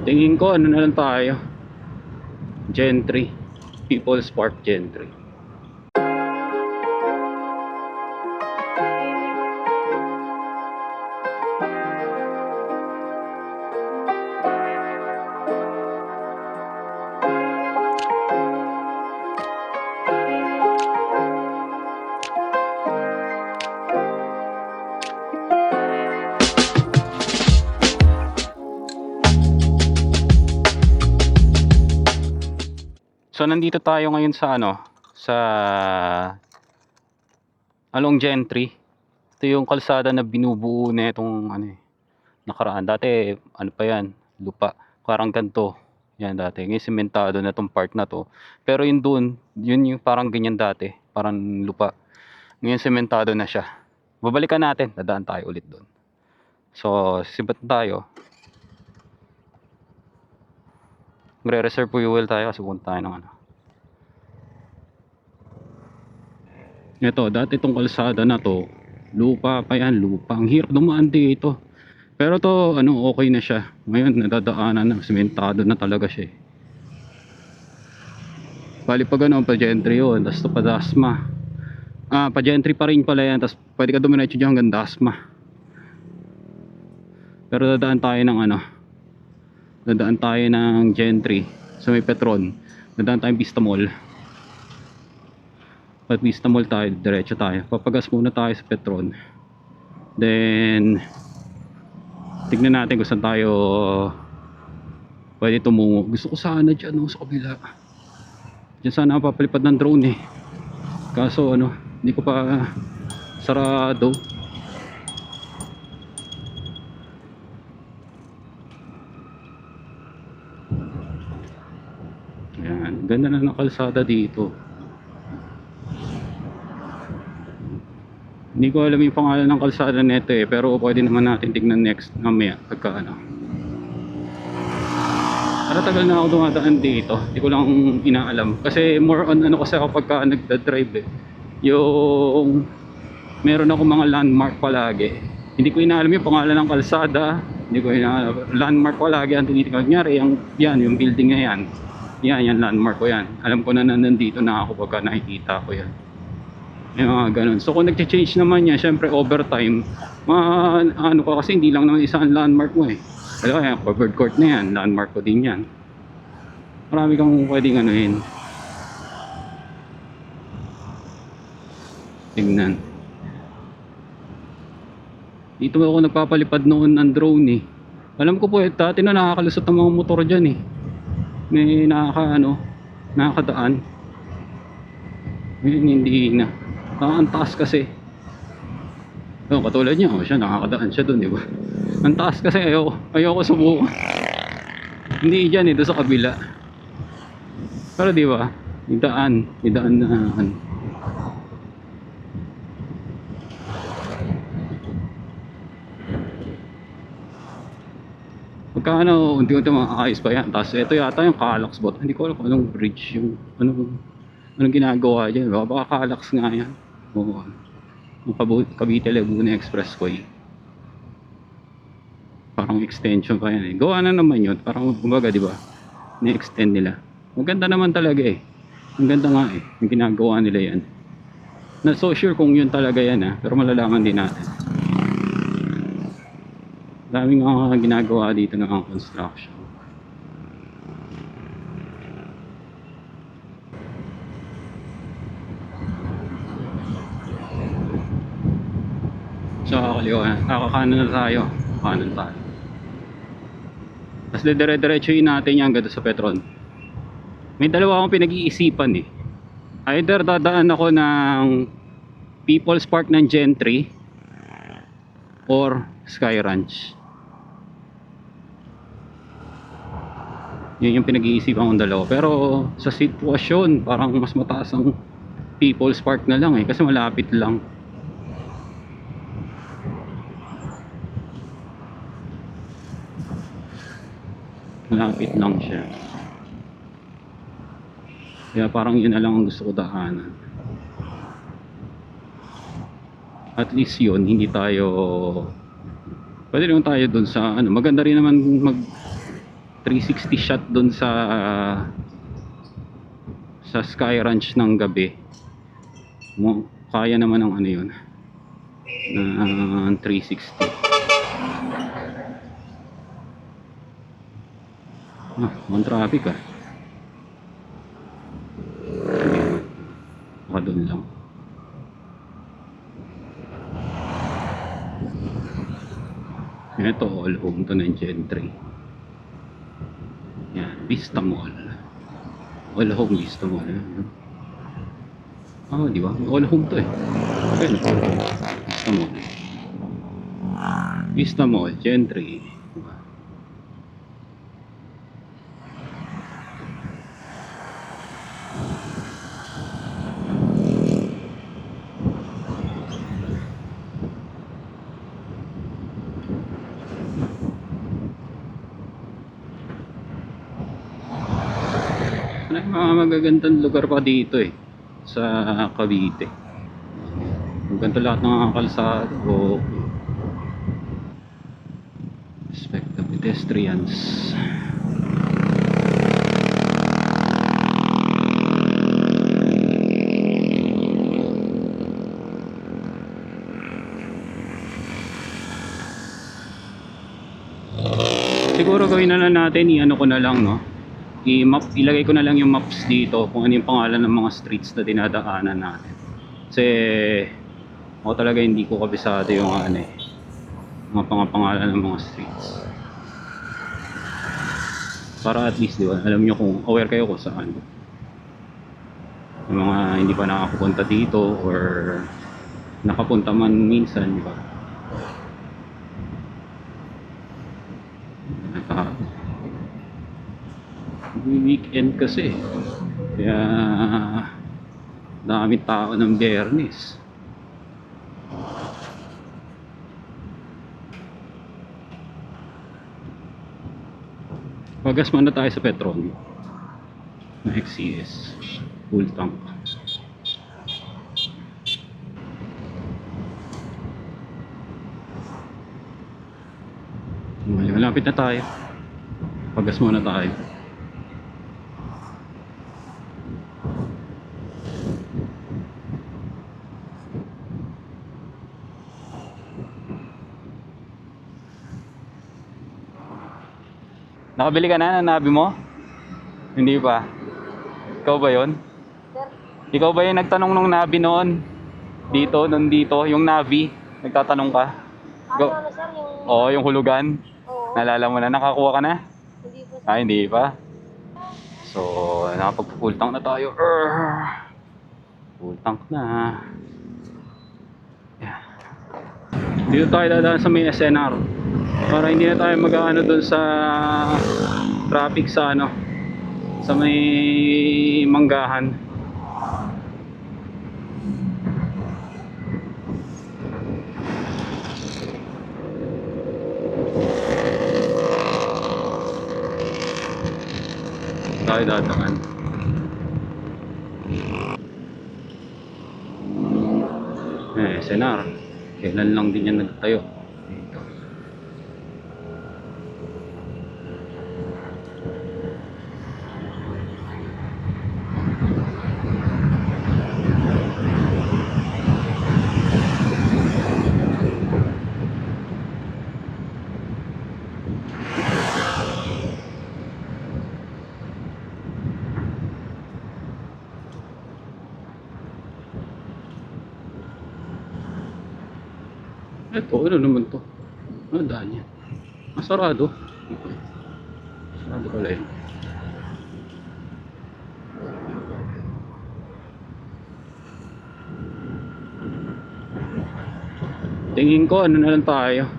Tingin ko ano na lang tayo, Gentry, People's Park Gentry. So nandito tayo ngayon sa sa Along Gentry. Ito yung kalsada na binubuo na itong nakaraan. Dati ano pa yan, lupa, parang ganito. Yan dati. Ngayon sementado na tong part na to. Pero yun dun, yun yung parang ganyan dati, parang lupa. Ngayon sementado na siya. Babalikan natin, dadaan tayo ulit doon. So, sibat tayo. Magre-reserve fuel tayo kasi pupunta tayo ng Ito, dati itong kalsada na to, lupa pa yan, lupa. Ang hirap dumaan dito. Pero to, okay na siya. Ngayon, nadadaanan na, sementado na talaga siya. Bali pa pa Gentry yun, tapos to pa Dasma. Pa Gentry pa rin pala yan, tapos pwede ka dumiretso dyan hanggang Dasma. Pero dadaan tayo ng dadaan tayo ng Gentry sa may Petron. Dadaan tayo Vista Mall. At Vista Mall tayo, diretso tayo. Papagas muna tayo sa Petron. Then tignan natin kung saan tayo pwede tumungo. Gusto ko sana dyan sa kabila. Dyan sana ako papalipad ng drone kaso hindi ko pa sarado. Ayan, ganda na ng kalsada dito. Hindi ko alam yung pangalan ng kalsada nito pero pwede naman natin tignan next mamaya pagka Para tagal na ako dumadaan dito, hindi ko lang inaalam kasi more on kasi ako pagka nagda-drive yung meron ako mga landmark palagi. Hindi ko inaalam yung pangalan ng kalsada, hindi ko inaalam landmark palagi ang tinitingnan. Kunyari yan yung building na yan landmark ko yan. Alam ko na nandito na ako pagka nakikita ko yan. Yung mga ganun. So kung nag-change naman yan, syempre overtime, ka kasi hindi lang naman isang landmark mo Alam kaya, covered court na yan, landmark ko din yan. Marami kang pwedeng tingnan. Dito ako nagpapalipad noon ng drone Alam ko po dati na nakakalusot ang mga motor dyan May nakakadaan. Ngayon hindi na. Ang taas kasi. Katulad niya, siya nakakadaan siya doon, di ba? Ang taas kasi ayoko subukan. Hindi diyan doon sa kabila. Pero di ba? May daan na Pagka unti-unti makakaayos pa yan. Tapos ito yata yung Calax bot. Hindi ko alam kung anong bridge yung anong ginagawa dyan. Baka Calax nga yan. Oo. Cavite Laguna Expressway. Parang extension pa yan Gawa na naman yun. Parang kumbaga diba ni-extend nila. Maganda naman talaga Ang ganda nga yung ginagawa nila yan. Not so sure kung yun talaga yan pero malalaman din natin. Daming ginagawa dito ng construction. So kakakanan na tayo. Kanan tayo. Tapos dire-diretsuin natin yan hanggang sa Petron. May dalawa akong pinag-iisipan Either dadaan ako ng People's Park ng Gentry or Sky Ranch. Yun yung pinag-iisipan kong dalawa. Pero sa sitwasyon parang mas mataas ang People's Park na lang kasi malapit lang. Malapit lang siya. Kaya parang yun na lang ang gusto ko daanan. At least yun, hindi tayo pwede naman tayo dun sa maganda rin naman mag 360 shot dun sa Sky Ranch ng gabi. Kaya naman ng ano yun, 360. Ang traffic baka doon lang. Ito, all home to ng Gentry. Yan, Vista Mall. All home Vista Mall. Di ba? All home to eh. Ayun, Vista Mall. Vista Mall, Gentry. Diba? May mga magagandang lugar pa dito eh, sa Cavite. Maganda lahat ng mga kalsada. Respect the pedestrians. Siguro gawin na lang natin, i-ano ko na lang, no? Ilagay ko na lang yung maps dito kung ano yung pangalan ng mga streets na dinadaanan natin. Kasi ako talaga hindi ko kabisado yung mga pangalan ng mga streets. Para at least, di ba, alam nyo kung aware kayo kung saan. Yung mga hindi pa nakapunta dito or nakapunta man minsan, di ba? Weekend kasi, kaya dami tao ng Biyernes. Pagas muna tayo sa petrol na XCS full tank. Malapit na tayo. Pagas muna tayo. Nakabili ka na ng Navi mo? Hindi pa. Ikaw ba yon? Ikaw ba yung nagtanong ng Navi noon? Dito, yung Navi. Nagtatanong ka? Ano sir, yung... Oo, yung hulugan. Oo. Naalala mo na, nakakuha ka na? Hindi po sir. Hindi pa. So, nakapag-full tank na tayo. Full tank na. Yeah. Dito tayo dadaan sa may SNR. Para hindi na tayo mag-aano doon sa traffic sa sa may Manggahan. Tayo dadangan. SNR. Kailan lang din yan nagtayo. Dito. Ito, ano naman to? Ano daan yan? Sarado. Sarado pala yun. Tingin ko, ano na lang tayo?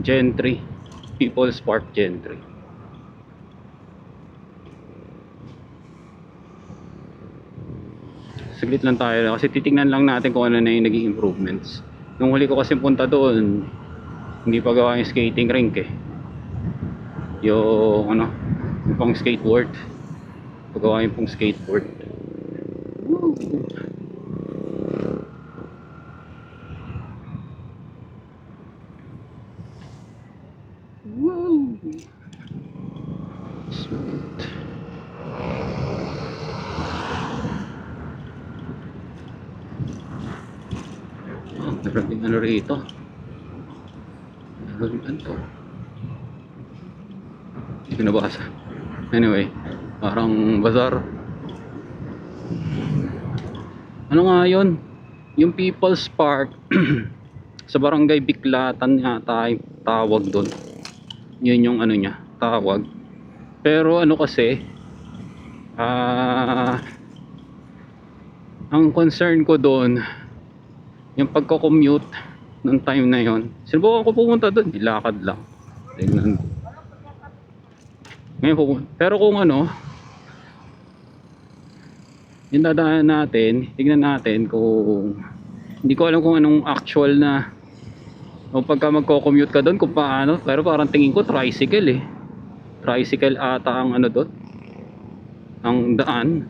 Gentry. People's Park Gentry. Saglit lang tayo kasi titingnan lang natin kung ano na yung naging improvements. Nung huli ko kasi punta doon, hindi pa gawa yung skating rink eh. Yung yung pang skateboard. Pagawa yung pang skateboard. Woo! Woo! Smooth. Oh, meron din ano rito. Meron din ano to. Hindi ko nabasa. Anyway, parang bazaar. Ano nga yun? Yung People's Park sa Barangay Biklatan yata yung tawag doon. Yun yung ano niya, tawag. Pero ano kasi, ang concern ko doon, yung pagko-commute ng time na yon. Sinubukan ko pumunta doon, ilakad lang. Tingnan. Ngayon pupunta. Pero kung ano, yung dadaan natin, tignan natin kung hindi ko alam kung anong actual na o pagka magko-commute ka doon kung paano, pero parang tingin ko tricycle eh. Tricycle ata ang ano doon, ang daan.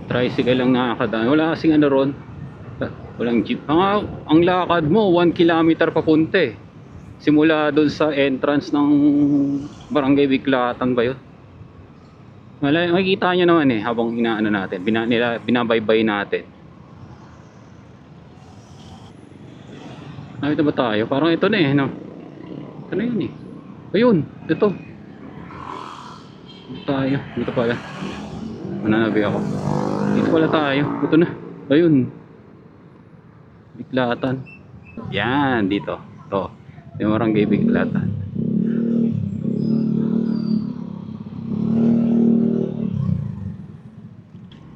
Tricycle lang nakakadaan. Wala kasing ano ron. Walang jeep. Ang lakad mo 1 kilometer papunta eh. Simula doon sa entrance ng Barangay Biklatan ba yun? Wala, makikita nyo naman eh habang inaano natin, binabaybay natin. Nakita ba tayo? Parang ito na eh, no? Ito na yun eh. Ayun, ito. Dito tayo, dito pala. Mananabi ako. Dito pala tayo, ito na. Ayun. Biklatan. Yan, dito. Ito. Yung Barangay Biklatan.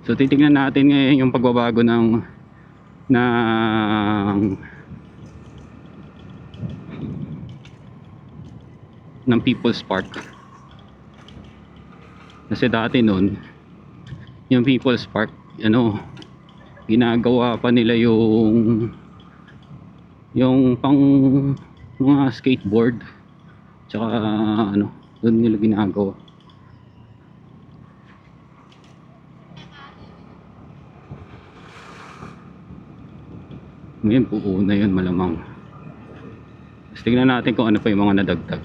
So titingnan natin ngayon yung pagbabago ng People's Park. Kasi dati noon yung People's Park, ano, ginagawa pa nila yung pang mga skateboard, tsaka ano, doon nila ginagawa. Ngayon buo na yun malamang. Tapos tingnan natin kung ano pa yung mga nadagdag.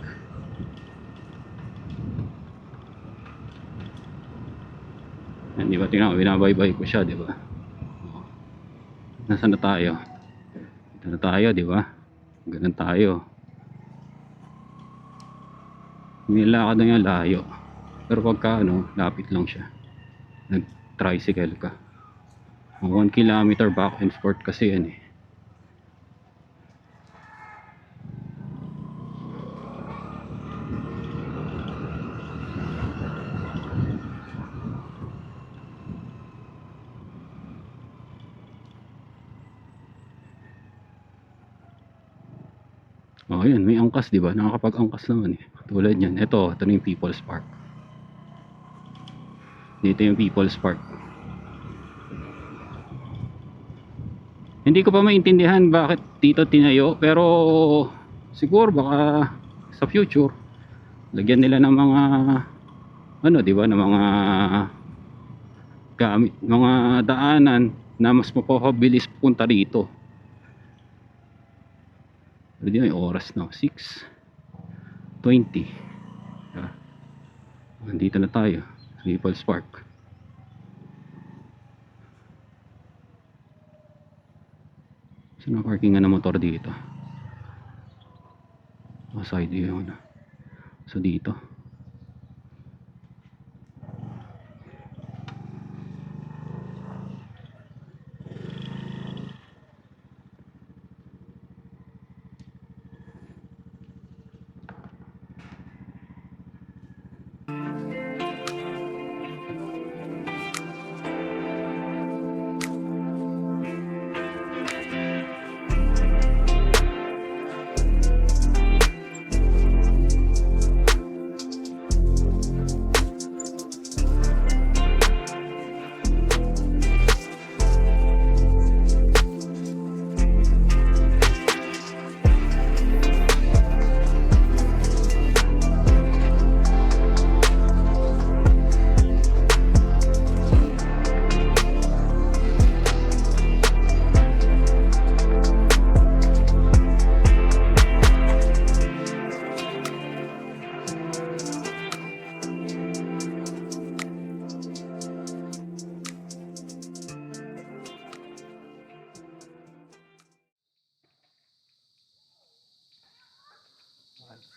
Yan, di ba? Tingnan ko, binabaybay ko siya, di ba? Nasaan na tayo? Dito na tayo, di ba? Ganun tayo. Nilakad na yung layo. Pero pagka ano, lapit lang siya. Nag-tricycle ka. 1 kilometer back and forth kasi yan eh. Oh, yun, may angkas, di ba? Nakakapag-angkas naman eh. Tulad yan. Ito na yung People's Park. Dito yung People's Park. Hindi ko pa maintindihan bakit dito tinayo, pero siguro baka sa future lagyan nila ng mga ano, di ba, ng mga gamit, mga daanan na mas mapapabilis punta dito. Pwede na yung oras na 6:20. Nandito na tayo sa People's Park. So na parkingan ng motor dito. Side yun. So dito.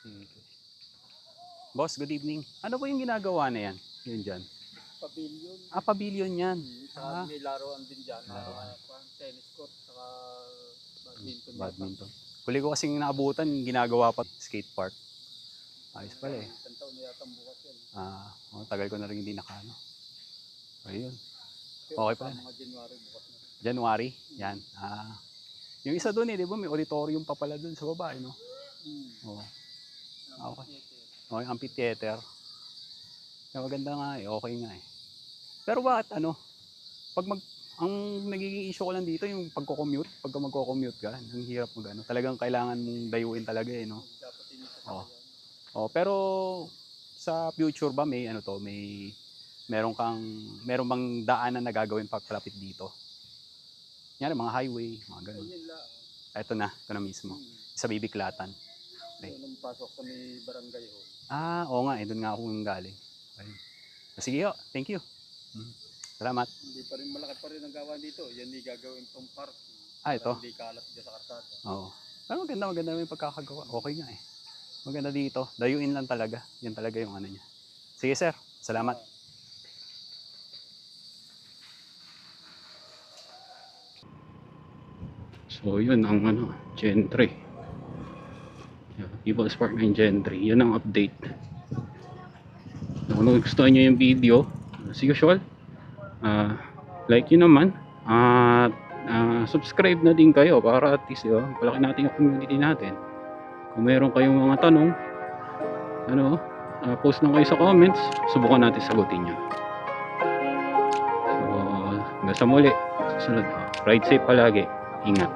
Sige. Boss, good evening. Ano po yung ginagawa na yan? Yun dyan. Pavilion. Pavilion yan. Saka Ah. may laruan din dyan. Laruan. Tennis court, saka badminton. Badminton. Huli ko kasing naabutan, ginagawa pa skate park. Ayos pala eh. Isang taon na yata ang bukas yan. Tagal ko na rin hindi nakano. Ayun. Pero Okay pala. Mga January bukas na. January, yan. Yung isa doon eh, di ba? May auditorium pa pala doon sa baba, eh, no? Oo. Okay. Okay, amphitheater. Kaya maganda nga eh, okay nga eh. Pero bakit ang nagiging issue ko lang dito yung pagko-commute, pagka magko-commute ka, ang hirap talagang kailangan mong dayuin talaga eh, no? Dapat din sa Oo. Oh, pero sa future ba meron bang daan na nagagawin pagkalapit dito? Yan mga highway, mga ganun. Yun lang. Ito na mismo. Sa Bibiklatan. Okay. Nung pasok sa may barangay hall. Oo nga, doon nga ako galing. Okay. Sige ho, thank you. Salamat. Hindi pa rin malaki pa rin ang gawa dito. Yan di gagawin pang park. Ito. Hindi kalat dyan sa karkada. Oo. Pero maganda yung pagkakagawa. Okay nga eh. Maganda dito. Dayuin lang talaga. Yan talaga yung ano niya. Sige sir, salamat. So yun ang Gentry. People's Park ng Gentry. Yun ang update. Kung nagustuhan nyo yung video, as usual, like yun naman. At subscribe na din kayo para at least palaki natin yung community natin. Kung meron kayong mga tanong, post na kayo sa comments, subukan natin sagutin nyo. So hanggang sa muli, susunod, ride safe palagi, ingat.